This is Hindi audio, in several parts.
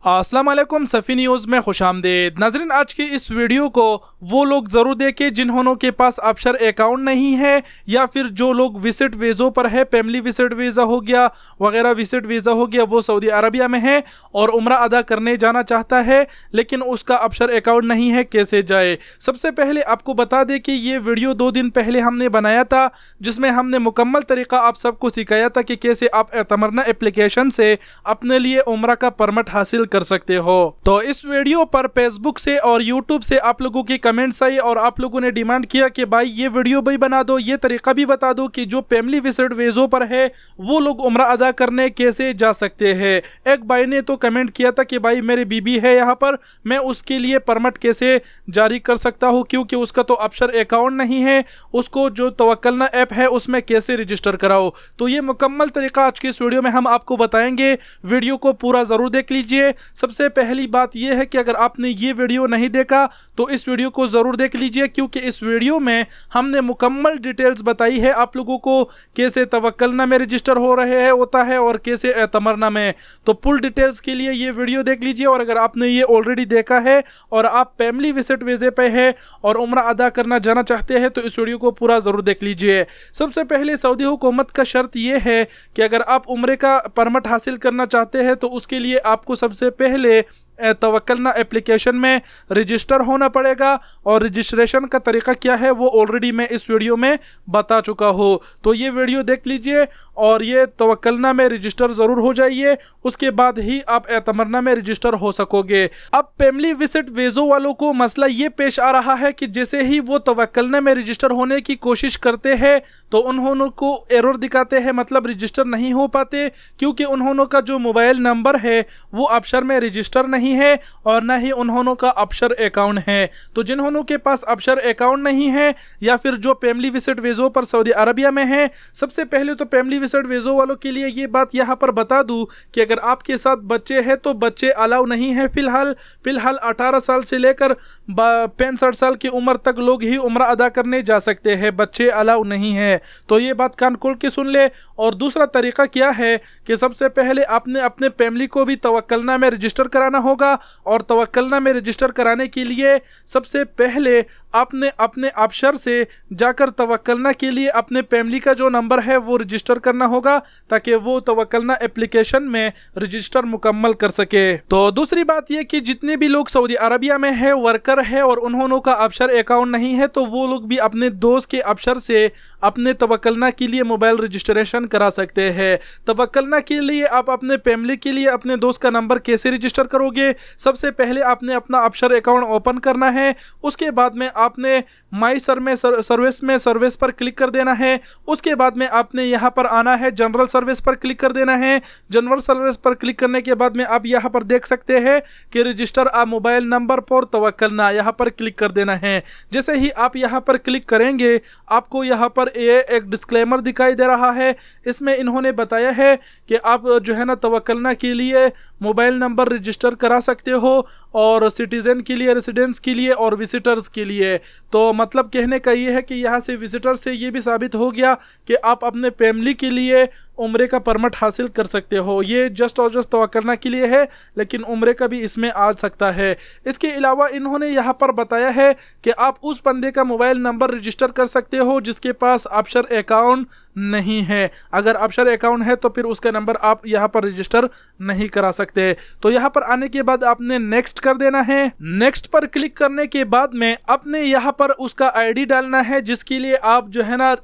अस्सलाम वालेकुम, सफ़ी न्यूज़ में खुशामदीद। नाज़रीन, आज की इस वीडियो को वो लोग ज़रूर देखें जिन्होंने के पास अबशर अकाउंट नहीं है, या फिर जो लोग विजिट वीज़ों पर है, फैमिली विजिट वीज़ा हो गया वगैरह विजिट वीज़ा हो गया, वो सऊदी अरबिया में है और उम्रा अदा करने जाना चाहता है लेकिन उसका अबशर अकाउंट नहीं है, कैसे जाए। सबसे पहले आपको बता दें कि ये वीडियो 2 दिन पहले हमने बनाया था, जिसमें हमने मुकम्मल तरीका आप सबको सिखाया था कि कैसे आप एतमरना एप्लीकेशन से अपने लिए उम्रा का परमिट हासिल कर सकते हो। तो इस वीडियो पर फेसबुक से और यूट्यूब से आप लोगों की कमेंट्स आई और आप लोगों ने डिमांड किया कि भाई ये वीडियो भी बना दो, ये तरीका भी बता दो कि जो फैमिली विजिट वीज़ों पर है वो लोग उम्रा अदा करने कैसे जा सकते हैं। एक भाई ने तो कमेंट किया था कि भाई मेरी बीबी है यहाँ पर, मैं उसके लिए परमिट कैसे जारी कर सकता हूँ क्योंकि उसका तो अबशर अकाउंट नहीं है, उसको जो तवक्कलना ऐप है उसमें कैसे रजिस्टर कराओ। तो ये मुकम्मल तरीका आज की इस वीडियो में हम आपको बताएंगे, वीडियो को पूरा ज़रूर देख लीजिए। सबसे पहली बात यह है कि अगर आपने ये वीडियो नहीं देखा तो इस वीडियो को ज़रूर देख लीजिए, क्योंकि इस वीडियो में हमने मुकम्मल डिटेल्स बताई है आप लोगों को कैसे तवक्कलना में रजिस्टर हो रहे हैं होता है और कैसे एतमरना में। तो फुल डिटेल्स के लिए ये वीडियो देख लीजिए। और अगर आपने ये ऑलरेडी देखा है और आप फैमिली विजिट वीज़े पे है और उम्रा अदा करना जाना चाहते हैं तो इस वीडियो को पूरा ज़रूर देख लीजिए। सबसे पहले सऊदी हुकूमत का शर्त यह है कि अगर आप उम्रे का परमिट हासिल करना चाहते हैं तो उसके लिए आपको सबसे पहले तवक्कलना एप्लीकेशन में रजिस्टर होना पड़ेगा, और रजिस्ट्रेशन का तरीका क्या है वो ऑलरेडी मैं इस वीडियो में बता चुका हूँ। तो ये वीडियो देख लीजिए और ये तवक्कलना में रजिस्टर ज़रूर हो जाइए, उसके बाद ही आप एतमरना में रजिस्टर हो सकोगे। अब फैमिली विजिट वीज़ों वालों को मसला ये पेश आ रहा है कि जैसे ही वो तवक्कलना में रजिस्टर होने की कोशिश करते हैं तो उन्होंने को एरर दिखाते हैं, मतलब रजिस्टर नहीं हो पाते, क्योंकि उन्होंने का जो मोबाइल नंबर है वो अबशर में रजिस्टर नहीं है और ना ही उन्होंने का अबशर अकाउंट है। तो जिन्होंने के पास अबशर अकाउंट नहीं है या फिर जो फैमिली विजिट वीज़ों पर सऊदी अरबिया में है, सबसे पहले तो फैमिली विजिट वीज़ों वालों के लिए ये बात यहाँ पर बता दूँ कि अगर आपके साथ बच्चे हैं तो बच्चे अलाउ नहीं है। फ़िलहाल 18 साल से लेकर 65 साल की उम्र तक लोग ही उम्रा अदा करने जा सकते हैं, बच्चे अलाउ नहीं है। तो ये बात कान खोल के सुन ले। और दूसरा तरीका क्या है कि सबसे पहले आपने अपने फैमिली को भी तवक्कलना में रजिस्टर कराना होगा, और तवक्कलना में रजिस्टर कराने के लिए सबसे पहले आपने अपने अबशर से जाकर तवक्कलना के लिए अपने फैमिली का जो नंबर है वो रजिस्टर करना होगा, ताकि वो तवक्कलना एप्लीकेशन में रजिस्टर मुकम्मल कर सके। तो दूसरी बात ये कि जितने भी लोग सऊदी अरबिया में है, वर्कर है और उन्होंने का अबशर अकाउंट नहीं है, तो वो लोग भी अपने दोस्त के अबशर से अपने तवक्कलना के लिए मोबाइल रजिस्ट्रेशन करा सकते हैं। तवक्कलना के लिए आप अपने फैमिली के लिए अपने दोस्त का नंबर कैसे रजिस्टर करोगे? सबसे पहले आपने अपना अबशर अकाउंट ओपन करना है, उसके बाद में आपने माई सर्विस पर क्लिक कर देना है। उसके बाद में आपने यहाँ पर आना है, जनरल सर्विस पर क्लिक कर देना है। जनरल सर्विस पर क्लिक करने के बाद में आप यहाँ पर देख सकते हैं कि रजिस्टर आ मोबाइल नंबर पर तवक्कलना, यहाँ पर क्लिक कर देना है। जैसे ही आप यहाँ पर क्लिक करेंगे आपको यहाँ पर ये एक डिस्क्लेमर दिखाई दे रहा है। इसमें इन्होंने बताया है कि आप जो है ना तवक्कलना के लिए मोबाइल नंबर रजिस्टर करा सकते हो, और सिटीज़न के लिए, रेसिडेंट्स के लिए और विजिटर्स के लिए। तो मतलब कहने का ये है कि यहाँ से विजिटर से ये भी साबित हो गया कि आप अपने फैमिली के लिए उम्रे का परमिट हासिल कर सकते हो। ये जस्ट और जस्ट तवक्कलना के लिए है, लेकिन उम्रे का भी इसमें आ सकता है। इसके अलावा इन्होंने यहाँ पर बताया है कि आप उस बंदे का मोबाइल नंबर रजिस्टर कर सकते हो जिसके पास अबशर अकाउंट नहीं है। अगर अबशर अकाउंट है तो फिर उसका नंबर आप यहाँ पर रजिस्टर नहीं करा सकते। तो यहाँ पर आने के बाद आपने नेक्स्ट कर देना है। नेक्स्ट पर क्लिक करने के बाद में आपने यहाँ पर उसका आईडी डालना है जिसके लिए आप जो है ना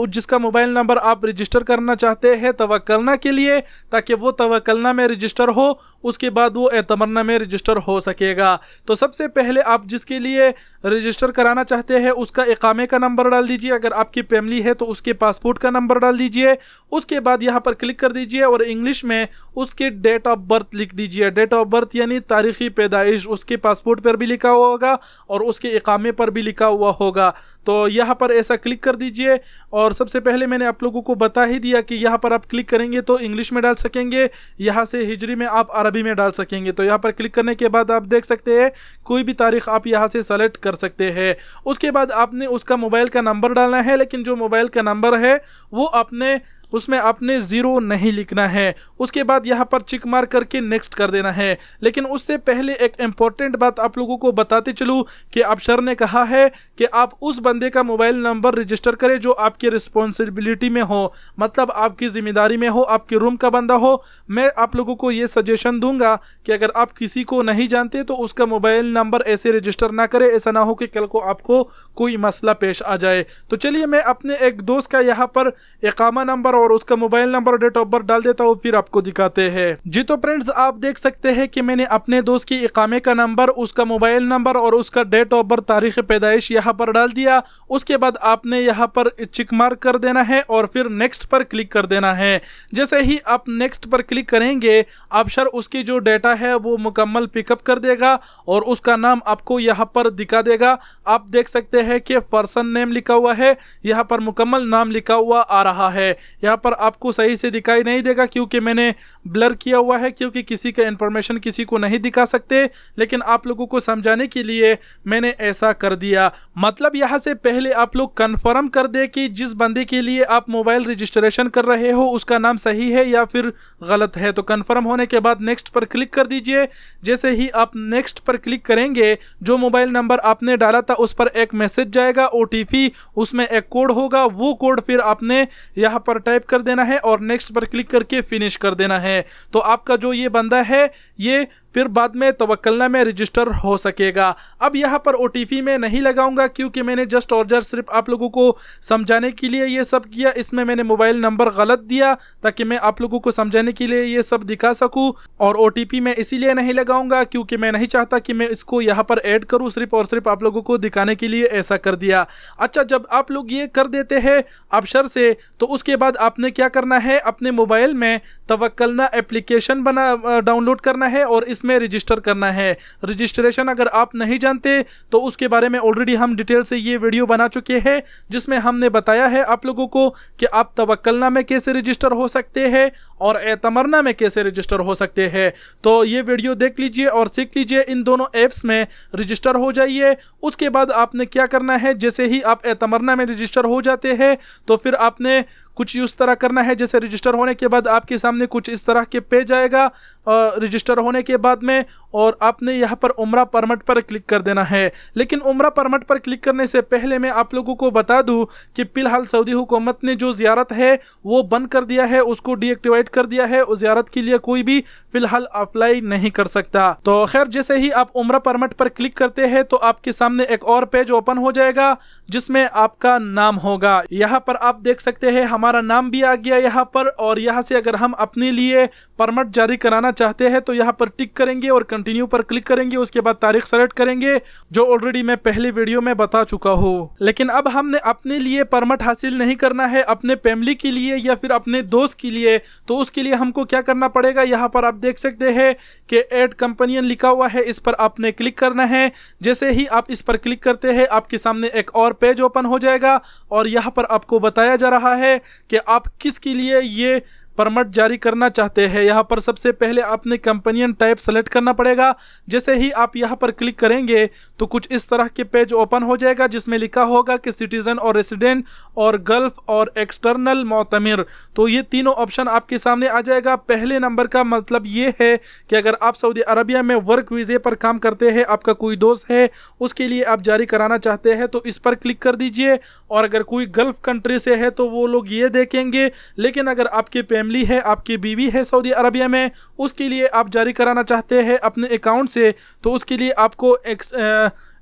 जिसका मोबाइल नंबर आप रजिस्टर करना चाहते हैं तवक्कलना के लिए, ताकि वो तवक्कलना में रजिस्टर हो, उसके बाद वो एतमरना में रजिस्टर हो सकेगा। तो सबसे पहले आप जिसके लिए रजिस्टर कराना चाहते हैं उसका इकामे का नंबर डाल दीजिए। अगर आपकी फैमिली है तो उसके पासपोर्ट का नंबर डाल दीजिए। उसके बाद यहाँ पर क्लिक कर दीजिए और इंग्लिश में उसके डेट ऑफ बर्थ लिख दीजिए। डेट ऑफ बर्थ यानी तारीखी पैदाइश उसके पासपोर्ट पर भी लिखा हुआ होगा और उसके इकामे पर भी लिखा हुआ होगा। तो यहाँ पर ऐसा क्लिक कर दीजिए। और सबसे पहले मैंने आप लोगों को बता ही दिया कि यहाँ पर आप क्लिक करेंगे तो इंग्लिश में डाल सकेंगे, यहाँ से हिजरी में आप अरबी में डाल सकेंगे। तो यहाँ पर क्लिक करने के बाद आप देख सकते हैं कोई भी तारीख आप यहाँ से सेलेक्ट कर सकते हैं। उसके बाद आपने उसका मोबाइल का नंबर डालना है, लेकिन जो मोबाइल का नंबर है वो अपने उसमें आपने 0 नहीं लिखना है। उसके बाद यहाँ पर चिक मार्क करके नेक्स्ट कर देना है। लेकिन उससे पहले एक इम्पॉर्टेंट बात आप लोगों को बताते चलूँ कि अबशर ने कहा है कि आप उस बंदे का मोबाइल नंबर रजिस्टर करें जो आपकी रिस्पॉन्सिबिलिटी में हो, मतलब आपकी जिम्मेदारी में हो, आपके रूम का बंदा हो। मैं आप लोगों को ये सजेशन दूंगा कि अगर आप किसी को नहीं जानते तो उसका मोबाइल नंबर ऐसे रजिस्टर ना करें, ऐसा ना हो कि कल को आपको कोई मसला पेश आ जाए। तो चलिए मैं अपने एक दोस्त का यहाँ पर इकामा नंबर और उसका मोबाइल नंबर और डेट ऑफ बर्थ डाल देता हूँ, फिर आपको दिखाते हैं। जी तो फ्रेंड्स, आप देख सकते हैं कि मैंने अपने दोस्त की इकामे का नंबर, उसका मोबाइल नंबर और उसका डेट ऑफ बर्थ, तारीख पैदाइश यहाँ पर डाल दिया। उसके बाद आपने यहाँ पर चिक मार्क कर देना है और फिर नेक्स्ट पर क्लिक कर देना है। जैसे ही आप नेक्स्ट पर क्लिक करेंगे, अबशर उसकी जो डेटा है वो मुकम्मल पिकअप कर देगा और उसका नाम आपको यहाँ पर दिखा देगा। आप देख सकते हैं कि पर्सन नेम लिखा हुआ है, यहाँ पर मुकम्मल नाम लिखा हुआ आ रहा है। यहाँ पर आपको सही से दिखाई नहीं देगा क्योंकि मैंने ब्लर किया हुआ है, क्योंकि किसी का इंफॉर्मेशन किसी को नहीं दिखा सकते, लेकिन आप लोगों को समझाने के लिए मैंने ऐसा कर दिया। मतलब यहाँ से पहले आप लोग कंफर्म कर दे कि जिस बंदे के लिए आप मोबाइल रजिस्ट्रेशन कर रहे हो उसका नाम सही है या फिर गलत है। तो कंफर्म होने के बाद नेक्स्ट पर क्लिक कर दीजिए। जैसे ही आप नेक्स्ट पर क्लिक करेंगे, जो मोबाइल नंबर आपने डाला था उस पर एक मैसेज जाएगा, OTP, उसमें एक कोड होगा, वो कोड फिर आपने यहाँ पर टाइप कर देना है और नेक्स्ट पर क्लिक करके फिनिश कर देना है। तो आपका जो ये बंदा है ये फिर बाद में तवक्कलना में रजिस्टर हो सकेगा। अब यहाँ पर OTP में नहीं लगाऊंगा क्योंकि मैंने जस्ट और जस्ट सिर्फ आप लोगों को समझाने के लिए ये सब किया। इसमें मैंने मोबाइल नंबर गलत दिया ताकि मैं आप लोगों को समझाने के लिए ये सब दिखा सकूं, और OTP में इसीलिए नहीं लगाऊंगा क्योंकि मैं नहीं चाहता कि मैं इसको यहाँ पर ऐड करूँ, सिर्फ और सिर्फ आप लोगों को दिखाने के लिए ऐसा कर दिया। अच्छा, जब आप लोग ये कर देते हैं अबशर से, तो उसके बाद आपने क्या करना है, अपने मोबाइल में तवक्कलना एप्लीकेशन डाउनलोड करना है और इसमें रजिस्टर करना है। रजिस्ट्रेशन अगर आप नहीं जानते तो उसके बारे में ऑलरेडी हम डिटेल से ये वीडियो बना चुके हैं, जिसमें हमने बताया है आप लोगों को कि आप तवक्कलना में कैसे रजिस्टर हो सकते हैं और एतमरना में कैसे रजिस्टर हो सकते हैं। तो ये वीडियो देख लीजिए और सीख लीजिए, इन दोनों ऐप्स में रजिस्टर हो जाइए। उसके बाद आपने क्या करना है, जैसे ही आप एतमरना में रजिस्टर हो जाते हैं तो फिर आपने कुछ इस तरह करना है, जैसे रजिस्टर होने के बाद आपके सामने कुछ इस तरह के पेज आएगा रजिस्टर होने के बाद में, और आपने यहाँ पर उम्रा परमिट पर क्लिक कर देना है। लेकिन उम्रा परमिट पर क्लिक करने से पहले मैं आप लोगों को बता दूं कि फिलहाल सऊदी हुकूमत ने जो ज़ियारत है वो बंद कर दिया है, उसको डीएक्टिवेट कर दिया है। उस ज़ियारत के लिए कोई भी फिलहाल अप्लाई नहीं कर सकता। तो खैर, जैसे ही आप उम्रा परमिट पर क्लिक करते हैं तो आपके सामने एक और पेज ओपन हो जाएगा जिसमें आपका नाम होगा। यहाँ पर आप देख सकते हैं हमारा नाम भी आ गया यहाँ पर, और यहाँ से अगर हम अपने लिए परमिट जारी कराना चाहते हैं तो यहाँ पर टिक करेंगे और कंटिन्यू पर क्लिक करेंगे। उसके बाद तारीख सेलेक्ट करेंगे, जो ऑलरेडी मैं पहले वीडियो में बता चुका हूँ। लेकिन अब हमने अपने लिए परमिट हासिल नहीं करना है, अपने फैमिली के लिए या फिर अपने दोस्त के लिए। तो उसके लिए हमको क्या करना पड़ेगा, यहाँ पर आप देख सकते हैं कि ऐड कंपनियन लिखा हुआ है, इस पर आपने क्लिक करना है। जैसे ही आप इस पर क्लिक करते हैं आपके सामने एक और पेज ओपन हो जाएगा और यहाँ पर आपको बताया जा रहा है कि आप किसके लिए ये परमिट जारी करना चाहते हैं। यहाँ पर सबसे पहले आपने कंपनियन टाइप सेलेक्ट करना पड़ेगा। जैसे ही आप यहाँ पर क्लिक करेंगे तो कुछ इस तरह के पेज ओपन हो जाएगा जिसमें लिखा होगा कि सिटीजन और रेसिडेंट और गल्फ और एक्सटर्नल मोतमिर। तो ये तीनों ऑप्शन आपके सामने आ जाएगा। पहले नंबर का मतलब ये है कि अगर आप सऊदी अरबिया में वर्क वीज़े पर काम करते हैं, आपका कोई दोस्त है, उसके लिए आप जारी कराना चाहते हैं तो इस पर क्लिक कर दीजिए। और अगर कोई गल्फ कंट्री से है तो वो लोग ये देखेंगे। लेकिन अगर आपके है, आपकी बीवी है सऊदी अरबिया में, उसके लिए आप जारी कराना चाहते हैं अपने अकाउंट से, तो उसके लिए आपको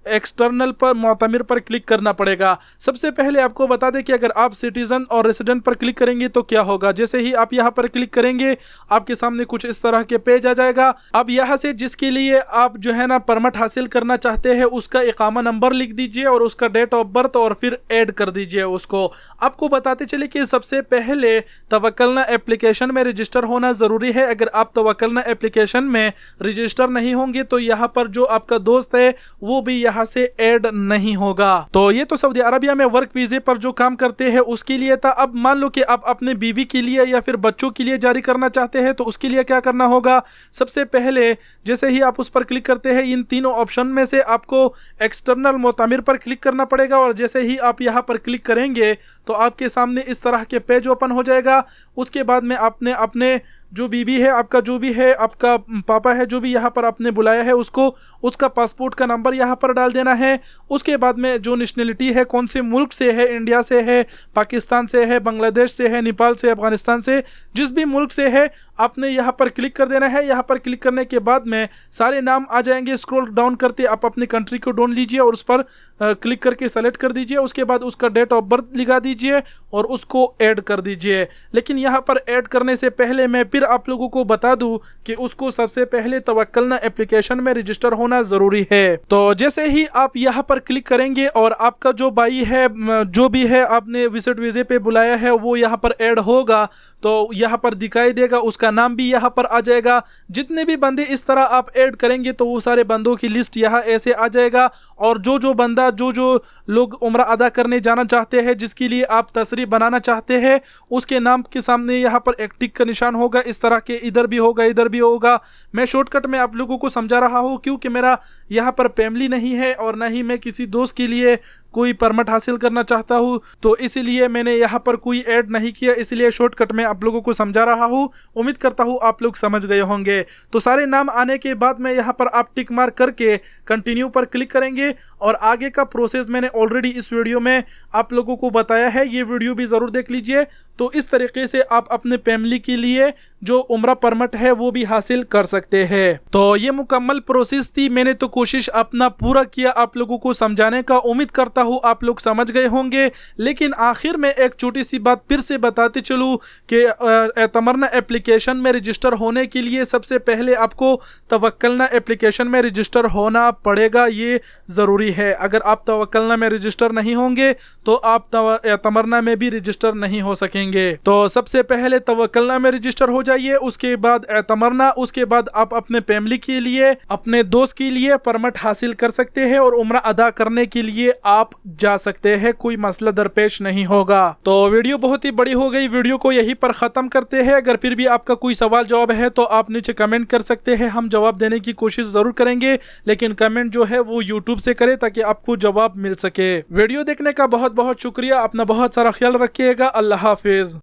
एक्सटर्नल पर मोतमिर पर क्लिक करना पड़ेगा। सबसे पहले आपको बता दें कि अगर आप सिटीजन और रेसिडेंट पर क्लिक करेंगे तो क्या होगा। जैसे ही आप यहाँ पर क्लिक करेंगे आपके सामने कुछ इस तरह के पेज आ जाएगा। अब यहाँ से जिसके लिए आप जो है ना परमिट हासिल करना चाहते हैं उसका इकामा नंबर लिख दीजिए और उसका डेट ऑफ बर्थ और फिर ऐड कर दीजिए उसको। आपको बताते चले कि सबसे पहले तवक्कलना एप्लीकेशन में रजिस्टर होना ज़रूरी है। अगर आप तवक्कलना एप्लीकेशन में रजिस्टर नहीं होंगे तो यहाँ पर जो आपका दोस्त है वो भी यहाँ से ऐड नहीं होगा। तो ये तो सऊदी अरबिया में वर्क वीजे पर जो काम करते हैं उसके लिए था। अब मान लो कि आप अपने बीवी के लिए या फिर बच्चों के लिए जारी करना चाहते हैं तो उसके लिए क्या करना होगा। सबसे पहले जैसे ही आप उस पर क्लिक करते हैं, इन तीनों ऑप्शन में से आपको एक्सटर्नल मोतामिर पर क्लिक करना पड़ेगा और जैसे ही आप यहाँ पर क्लिक करेंगे तो आपके सामने इस तरह के पेज ओपन हो जाएगा। उसके बाद में आपने अपने जो बीबी है, आपका जो भी है, आपका पापा है, जो भी यहाँ पर आपने बुलाया है उसको, उसका पासपोर्ट का नंबर यहाँ पर डाल देना है। उसके बाद में जो नेशनलिटी है, कौन से मुल्क से है, इंडिया से है, पाकिस्तान से है, बांग्लादेश से है, नेपाल से, अफगानिस्तान से, जिस भी मुल्क से है आपने यहाँ पर क्लिक कर देना है। यहाँ पर क्लिक करने के बाद में सारे नाम आ जाएंगे। स्क्रॉल डाउन करते आप अपनी कंट्री को ढूंढ लीजिए और उस पर क्लिक करके सेलेक्ट कर दीजिए। उसके बाद उसका डेट ऑफ बर्थ लिखा दीजिए और उसको ऐड कर दीजिए। लेकिन यहाँ पर ऐड करने से पहले मैं फिर आप लोगों को बता दूं कि उसको सबसे पहले तवक्कलना एप्लीकेशन में रजिस्टर होना ज़रूरी है। तो जैसे ही आप यहाँ पर क्लिक करेंगे और आपका जो भाई है, जो भी है आपने विजिट वीज़े पे बुलाया है, वो यहाँ पर ऐड होगा तो यहाँ पर दिखाई देगा, उसका नाम भी यहाँ पर आ जाएगा। जितने भी बंदे इस तरह आप ऐड करेंगे तो वो सारे बंदों की लिस्ट यहाँ ऐसे आ जाएगा। और जो बंदा, जो लोग उम्रा अदा करने जाना चाहते हैं, जिसके लिए आप तसरीह बनाना चाहते हैं, उसके नाम के सामने यहाँ पर एक टिक का निशान होगा। इस तरह के इधर भी होगा, इधर भी होगा। मैं शॉर्टकट में आप लोगों को समझा रहा हूँ क्योंकि मेरा यहाँ पर फैमिली नहीं है और ना ही मैं किसी दोस्त के लिए कोई परमिट हासिल करना चाहता हूँ, तो इसीलिए मैंने यहाँ पर कोई ऐड नहीं किया। इसलिए शॉर्टकट में आप लोगों को समझा रहा हूँ। उम्मीद करता हूँ आप लोग समझ गए होंगे। तो सारे नाम आने के बाद में यहाँ पर आप टिक मार्क करके कंटिन्यू पर क्लिक करेंगे और आगे का प्रोसेस मैंने ऑलरेडी इस वीडियो में आप लोगों को बताया है। ये वीडियो भी ज़रूर देख लीजिए। तो इस तरीके से आप अपने फैमिली के लिए जो उम्रा परमिट है वो भी हासिल कर सकते हैं। तो ये मुकम्मल प्रोसेस थी। मैंने तो कोशिश अपना पूरा किया आप लोगों को समझाने का। उम्मीद करता हूँ आप लोग समझ गए होंगे। लेकिन आखिर में एक छोटी सी बात फिर से बताते चलूँ कि एतमरना एप्लीकेशन में रजिस्टर होने के लिए सबसे पहले आपको तवक्कलना एप्लीकेशन में रजिस्टर होना पड़ेगा। ये ज़रूरी है। अगर आप तवक्कलना में रजिस्टर नहीं होंगे तो आप एतमरना में भी रजिस्टर नहीं हो सकेंगे। तो सबसे पहले तवक्कलना में रजिस्टर हो जाइए, उसके बाद एतमरना, उसके बाद आप अपने फैमिली के लिए, अपने दोस्त के लिए परमिट हासिल कर सकते हैं और उम्रा अदा करने के लिए आप जा सकते हैं। कोई मसला दरपेश नहीं होगा। तो वीडियो बहुत ही बड़ी हो गई। वीडियो को यहीं पर ख़त्म करते हैं। अगर फिर भी आपका कोई सवाल जवाब है तो आप नीचे कमेंट कर सकते हैं। हम जवाब देने की कोशिश ज़रूर करेंगे, लेकिन कमेंट जो है वो यूट्यूब से करें ताकि आपको जवाब मिल सके। वीडियो देखने का बहुत बहुत शुक्रिया। अपना बहुत सारा ख्याल रखिएगा। अल्लाह हाफिज़।